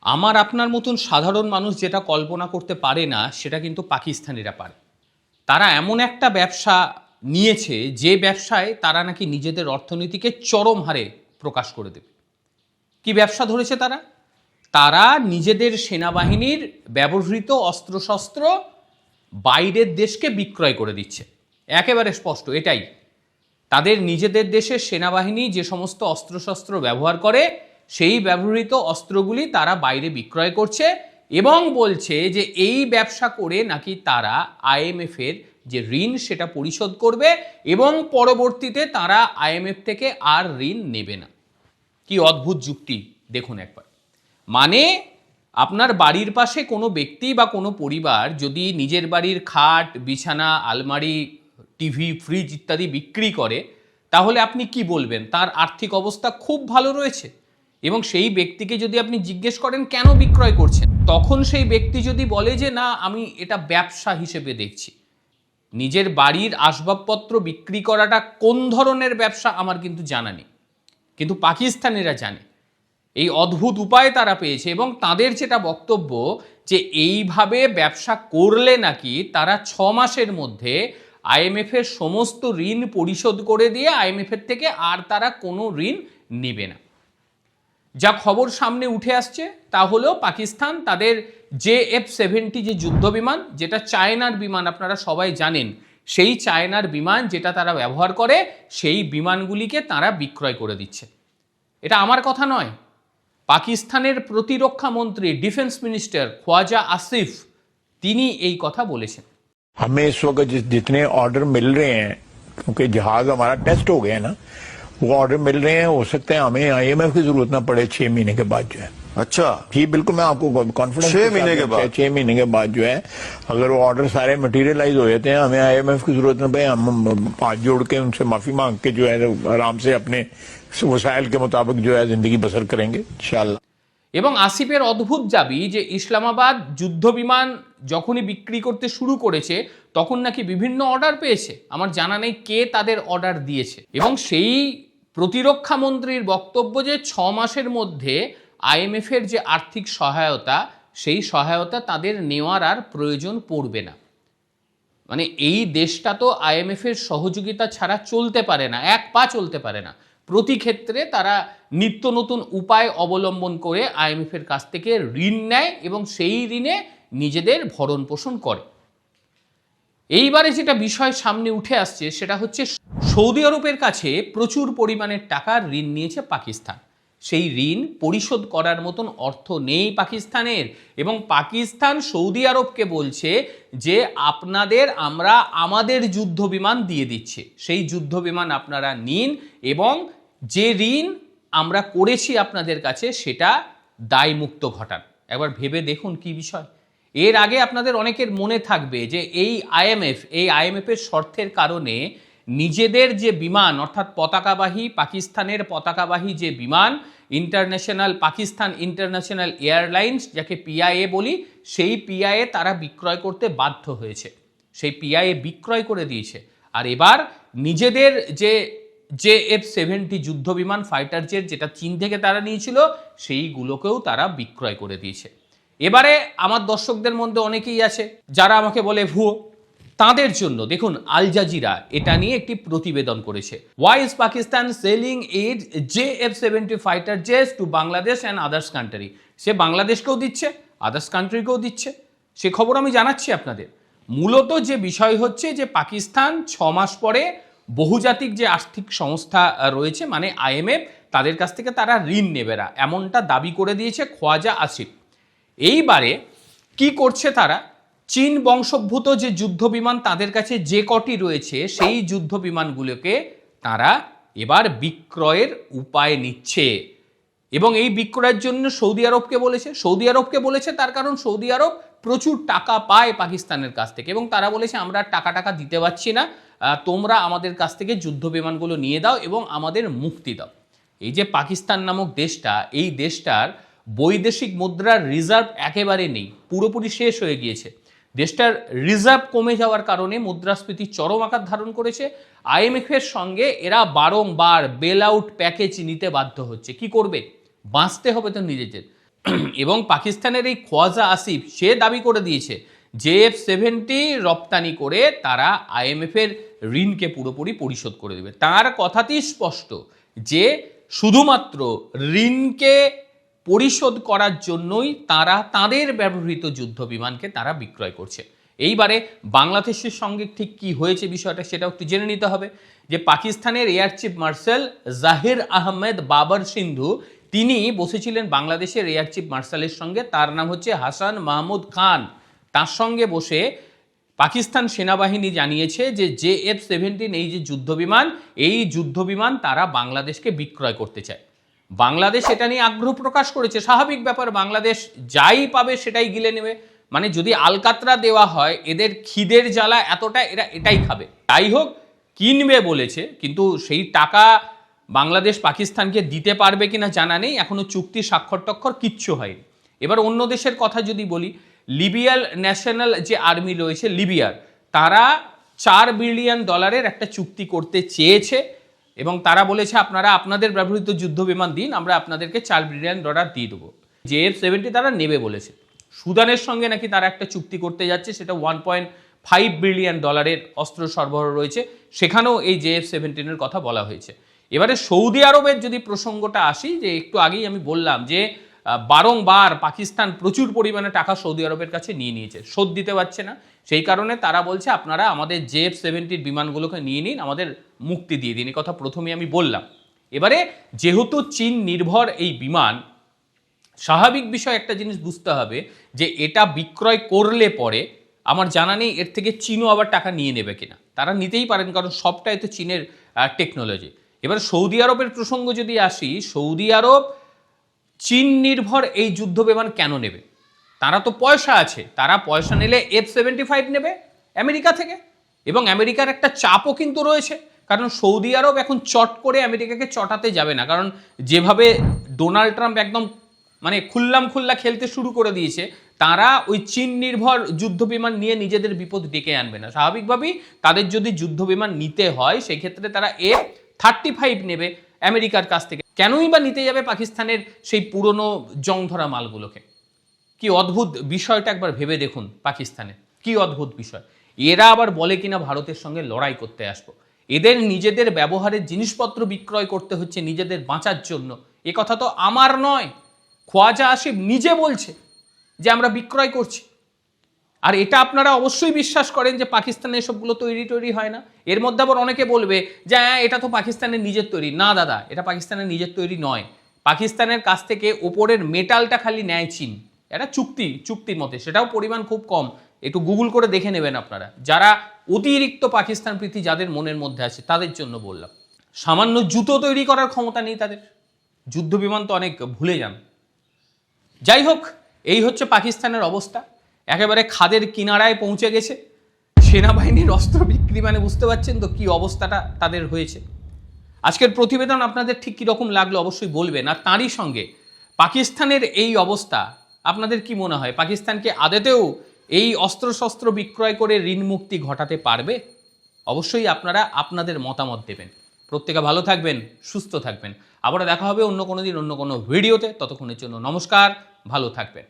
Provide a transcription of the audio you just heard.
আমার আপনার মতন সাধারণ মানুষ যেটা কল্পনা করতে পারে না সেটা কিন্তু পাকিস্তানিরা পারে। তারা এমন একটা ব্যবসা নিয়েছে যে ব্যবসায় তারা নাকি নিজেদের অর্থনীতিকে চরম হারে প্রকাশ করে দেবে। কি ব্যবসা ধরেছে তারা? তারা নিজেদের সেনাবাহিনীর ব্যবহৃত অস্ত্রশস্ত্র বাইরের দেশকে বিক্রয় করে দিচ্ছে। একেবারে স্পষ্ট এটাই। তাদের নিজেদের দেশের সেনাবাহিনী যে সমস্ত অস্ত্রশস্ত্র ব্যবহার করে সেই ব্যবহৃত অস্ত্রগুলি তারা বাইরে বিক্রয় করছে এবং বলছে যে এই ব্যবসা করে নাকি তারা আইএমএফের যে ঋণ সেটা পরিশোধ করবে এবং পরবর্তীতে তারা আইএমএফ থেকে আর ঋণ নেবে না। কি অদ্ভুত যুক্তি দেখুন একবার। মানে আপনার বাড়ির পাশে কোনো ব্যক্তি বা কোনো পরিবার যদি নিজের বাড়ির খাট, বিছানা, আলমারি, টিভি, ফ্রিজ ইত্যাদি বিক্রি করে তাহলে আপনি কি বলবেন? তার আর্থিক অবস্থা খুব ভালো রয়েছে। এবং সেই ব্যক্তিকে যদি আপনি জিজ্ঞেস করেন কেন বিক্রয় করছেন, তখন সেই ব্যক্তি যদি বলে যে না আমি এটা ব্যবসা হিসেবে দেখছি। নিজের বাড়ির আসবাবপত্র বিক্রি করাটা কোন ধরনের ব্যবসা আমার কিন্তু জানা নেই, কিন্তু পাকিস্তানিরা জানে। এই অদ্ভুত উপায় তারা পেয়েছে এবং তাদের যেটা বক্তব্য যে এইভাবে ব্যবসা করলে নাকি তারা 6 মাসের মধ্যে আইএমএফের সমস্ত ঋণ পরিশোধ করে দিয়ে আইএমএফের থেকে আর তারা কোনো ঋণ নেবে না। যা খবর সামনে উঠে আসছে তা হলো পাকিস্তান তাদের JF-70 যে যুদ্ধ বিমান, যেটা চায়নার বিমান আপনারা সবাই জানেন, সেই চায়নার বিমান যেটা তারা ব্যবহার করে সেই বিমানগুলিকে তারা বিক্রয় করে দিচ্ছে। এটা আমার কথা নয়, পাকিস্তানের প্রতিরক্ষা মন্ত্রী ডিফেন্স মিনিস্টার ख्वाजा आसिफ তিনি এই কথা বলেছেন। हमें इस वक्त जितने ऑर्डर मिल रहे हैं, क्योंकि जहाज हमारा टेस्ट हो गया ना, वो ऑर्डर मिल रहे हैं, हो सकते हैं हमें IMF की जरूरत ना पड़े 6 महीने के बाद जो है। अच्छा जी बिल्कुल, मैं आपको कॉन्फिडेंस 6 महीने के बाद 6 महीने के बाद जो है अगर वो ऑर्डर सारे मटेरियलाइज हो जाते हैं, हमें IMF की जरूरत ना पड़े, हम हाथ जोड़ के उनसे माफी मांग के जो है आराम से अपने वसाइल के मुताबिक जो है जिंदगी बसर करेंगे इंशाल्लाह। এবং আসিফের অদ্ভুত দাবি যে ইসলামাবাদ যুদ্ধ বিমান যখনই বিক্রি করতে শুরু করেছে তখন নাকি বিভিন্ন অর্ডার পেয়েছে। আমার জানা নেই কে তাদের অর্ডার দিয়েছে। এবং সেই প্রতিরক্ষা মন্ত্রীর বক্তব্য যে 6 মাসের মধ্যে আইএমএফের যে আর্থিক সহায়তা সেই সহায়তা তাদের নেওয়ার আর প্রয়োজন পড়বে না। মানে এই দেশটা তো আইএমএফের সহযোগিতা ছাড়া চলতে পারে না, এক পা চলতে পারে না। প্রতি ক্ষেত্রে তারা নিত্য নতুন উপায় অবলম্বন করে আইএমএফের কাছ থেকে ঋণ নেয় এবং সেই ঋণে নিজেদের ভরণ পোষণ করে। এইবারে যেটা বিষয় সামনে উঠে আসছে সেটা হচ্ছে সৌদি আরবের কাছে প্রচুর পরিমাণের টাকার ঋণ নিয়েছে পাকিস্তান। সেই ঋণ পরিশোধ করার মতন অর্থ নেই পাকিস্তানের এবং পাকিস্তান সৌদি আরবকে বলছে যে আপনাদের আমরা আমাদের যুদ্ধ বিমান দিয়ে দিচ্ছি, সেই যুদ্ধ বিমান আপনারা নিন এবং যে ঋণ আমরা করেছি আপনাদের কাছে সেটা দায়মুক্ত ঘটান। একবার ভেবে দেখুন কি বিষয়। এর আগে আপনাদের অনেকের মনে থাকবে যে এই আইএমএফের শর্তের কারণে নিজেদের যে বিমান অর্থাৎ পতাকাবাহী পাকিস্তানের পতাকাবাহী যে বিমান পাকিস্তান ইন্টারন্যাশনাল এয়ারলাইন্স যাকে PIA বলি, সেই PIA তারা বিক্রয় করতে বাধ্য হয়েছে, সেই PIA বিক্রয় করে দিয়েছে। আর এবার নিজেদের যে JF-70 যুদ্ধ বিমান ফাইটার জেট যেটা চীন থেকে তারা নিয়েছিল সেইগুলোকেও তারা বিক্রয় করে দিয়েছে। এবারে আমার দর্শকদের মধ্যে অনেকেই আছে যারা আমাকে বলে ভুয়ো, তাদের জন্য দেখুন আল জাজিরা এটা নিয়ে একটি প্রতিবেদন করেছে। Why is Pakistan selling it JF-70 fighter jets to Bangladesh and others country. সে বাংলাদেশকেও দিচ্ছে, আদার্স কান্ট্রিকেও দিচ্ছে, সে খবর আমি জানাচ্ছি আপনাদের। মূলত যে বিষয় হচ্ছে যে পাকিস্তান 6 মাস পরে বহুজাতিক যে আর্থিক সংস্থা রয়েছে মানে IMF তাদের কাছ থেকে তারা ঋণ নেবে না, এমনটা দাবি করে দিয়েছে ख्वाजा आसिफ। এইবারে কি করছে তারা? চীন বংশোদ্ভূত যে যুদ্ধ বিমান তাদের কাছে যে কটি রয়েছে সেই যুদ্ধ বিমানগুলোকে তারা এবার বিক্রয়ের উপায় নিচ্ছে এবং এই বিক্রয়ের জন্য সৌদি আরবকে বলেছে তার কারণ সৌদি আরব প্রচুর টাকা পায় পাকিস্তানের কাছ থেকে এবং তারা বলেছে আমরা টাকা দিতে পারছি না, তোমরা আমাদের কাছ থেকে যুদ্ধ বিমানগুলো নিয়ে দাও এবং আমাদের মুক্তি দাও। এই যে পাকিস্তান নামক দেশটা, এই দেশটার বৈদেশিক মুদ্রার রিজার্ভ একেবারে নেই, পুরোপুরি শেষ হয়ে গিয়েছে। দেশটার রিজার্ভ কমে যাওয়ার কারণে মুদ্রাস্ফীতি চরম আকার ধারণ করেছে। আইএমএফের সঙ্গে এরা বারংবার বেল আউট প্যাকেজ নিতে বাধ্য হচ্ছে। কি করবে? বাঁচতে হবে তো নিজেদের। এবং পাকিস্তানের এই খোয়াজা আসিফ সে দাবি করে দিয়েছে JF-70 রপ্তানি করে তারা IMF-এর ঋণকে পুরোপুরি পরিশোধ করে দেবে। তার কথাতেই স্পষ্ট যে শুধুমাত্র ঋণকে পরিশোধ করার জন্যই তারা তাদের ব্যবহৃত যুদ্ধ বিমানকে তারা বিক্রয় করছে। এইবারে বাংলাদেশের সঙ্গে ঠিক কি হয়েছে বিষয়টা সেটাও একটু জেনে নিতে হবে। যে পাকিস্তানের এয়ার চিফ মার্শাল জাহির আহমেদ বাবর সিন্ধু তিনি বসেছিলেন বাংলাদেশের এয়ার চিফ মার্শালের সঙ্গে, তার নাম হচ্ছে হাসান মাহমুদ খান। তার সঙ্গে বসে পাকিস্তান সেনাবাহিনী জানিয়েছে যে JF-17 এই যে যুদ্ধবিমান, এই যুদ্ধবিমান তারা বাংলাদেশকে বিক্রয় করতে চায়। বাংলাদেশ এটা নিয়ে আগ্রহ প্রকাশ করেছে, স্বাভাবিক ব্যাপার, বাংলাদেশ যাই পাবে সেটাই গিলে নেবে। মানে যদি আলকাতরা দেওয়া হয়, এদের খিদের জ্বালা এতটা, এরা এটাই খাবে। যাই হোক, কিনবে বলেছে, কিন্তু সেই টাকা বাংলাদেশ পাকিস্তানকে দিতে পারবে কিনা জানা নেই, এখনো চুক্তি স্বাক্ষর টক্ষর কিচ্ছু হয়নি। এবার অন্য দেশের কথা যদি বলি, লিবিয়ার ন্যাশনাল যে আর্মি রয়েছে লিবিয়ার, তারা $4 বিলিয়ন একটা চুক্তি করতে চেয়েছে এবং তারা বলেছে আপনারা আপনাদের ব্যবহৃত যুদ্ধ বিমান দিন, আমরা আপনাদেরকে $4 বিলিয়ন দিয়ে দেবো। JF-70 তারা নেবে বলেছে। সুদানের সঙ্গে নাকি তারা একটা চুক্তি করতে যাচ্ছে, সেটা $1.5 বিলিয়ন অস্ত্র সরবরাহ রয়েছে, সেখানেও এই JF-17 কথা বলা হয়েছে। এবারে সৌদি আরবের যদি প্রসঙ্গটা আসি, যে একটু আগেই আমি বললাম যে বারংবার পাকিস্তান প্রচুর পরিমাণে টাকা সৌদি আরবের কাছে নিয়ে নিয়েছে, শোধ দিতে পারছে না, সেই কারণে তারা বলছে আপনারা আমাদের JF-70 বিমানগুলোকে নিয়ে নিন, আমাদের মুক্তি দিয়ে দিন। এই কথা প্রথমেই আমি বললাম। এবারে যেহেতু চীন নির্ভর এই বিমান, স্বাভাবিক বিষয় একটা জিনিস বুঝতে হবে যে এটা বিক্রয় করলে পরে আমার জানা নেই এর থেকে চীনও আবার টাকা নিয়ে নেবে কিনা। তারা নিতেই পারেন, কারণ সবটাই তো চীনের টেকনোলজি। এবার সৌদি আরবের প্রসঙ্গ যদি আসি, সৌদি আরব চীন নির্ভর এই যুদ্ধ বিমান কেন নেবে? তারা তো পয়সা আছে, তারা পয়সা নিলে F-75 নেবে আমেরিকা থেকে, এবং আমেরিকার একটা চাপও কিন্তু রয়েছে, কারণ সৌদি আরব এখন চট করে আমেরিকাকে চটাতে যাবে না, কারণ যেভাবে ডোনাল্ড ট্রাম্প একদম মানে খুল্লা খেলতে শুরু করে দিয়েছে, তারা ওই চীন নির্ভর যুদ্ধ বিমান নিয়ে নিজেদের বিপদ ডেকে আনবে না। স্বাভাবিকভাবেই তাদের যদি যুদ্ধ বিমান নিতে হয়, সেক্ষেত্রে তারা F-35 নেবে আমেরিকার কাছ থেকে। কেনই বা নিতে যাবে পাকিস্তানের সেই পুরনো জং ধরা মালগুলোকে? কি অদ্ভুত বিষয়টা একবার ভেবে দেখুন, পাকিস্তানের কি অদ্ভুত বিষয়। এরা আবার বলে কিনা ভারতের সঙ্গে লড়াই করতে আসবো, এদের নিজেদের ব্যবহারের জিনিসপত্র বিক্রয় করতে হচ্ছে নিজেদের বাঁচার জন্য। এ কথা তো আমার নয়, খোয়াজা আসিফ নিজে বলছে যে আমরা বিক্রয় করছি। আর এটা আপনারা অবশ্যই বিশ্বাস করেন যে পাকিস্তানে এসবগুলো তৈরি হয় না? এর মধ্যে আবার অনেকে বলবে যে এটা তো পাকিস্তানের নিজের তৈরি। না দাদা, এটা পাকিস্তানের নিজের তৈরি নয়। পাকিস্তানের কাছ থেকে ওপরের মেটালটা খালি নেয় চীন, এটা চুক্তির মতে, সেটাও পরিমাণ খুব কম। একটু গুগল করে দেখে নেবেন আপনারা, যারা অতিরিক্ত পাকিস্তান প্রীতি যাদের মনের মধ্যে আছে তাদের জন্য বললাম। সামান্য জুতো তৈরি করার ক্ষমতা নেই তাদের, যুদ্ধ বিমান তো অনেক ভুলে যান। যাই হোক, এই হচ্ছে পাকিস্তানের অবস্থা, একেবারে খাদের কিনারায় পৌঁছে গেছে। সেনাবাহিনীর অস্ত্র বিক্রি মানে বুঝতে পারছেন তো কি অবস্থাটা তাদের হয়েছে। আজকের প্রতিবেদন আপনাদের ঠিক কীরকম লাগলো অবশ্যই বলবেন। আর তারই সঙ্গে পাকিস্তানের এই অবস্থা আপনাদের কি মনে হয়, পাকিস্তানকে আদতেও এই অস্ত্রশস্ত্র বিক্রয় করে ঋণ মুক্তি ঘটাতে পারবে? অবশ্যই আপনারা আপনাদের মতামত দেবেন। প্রত্যেকে ভালো থাকবেন, সুস্থ থাকবেন। আবারও দেখা হবে অন্য কোনো দিন অন্য কোনো ভিডিওতে। ততক্ষণের জন্য নমস্কার, ভালো থাকবেন।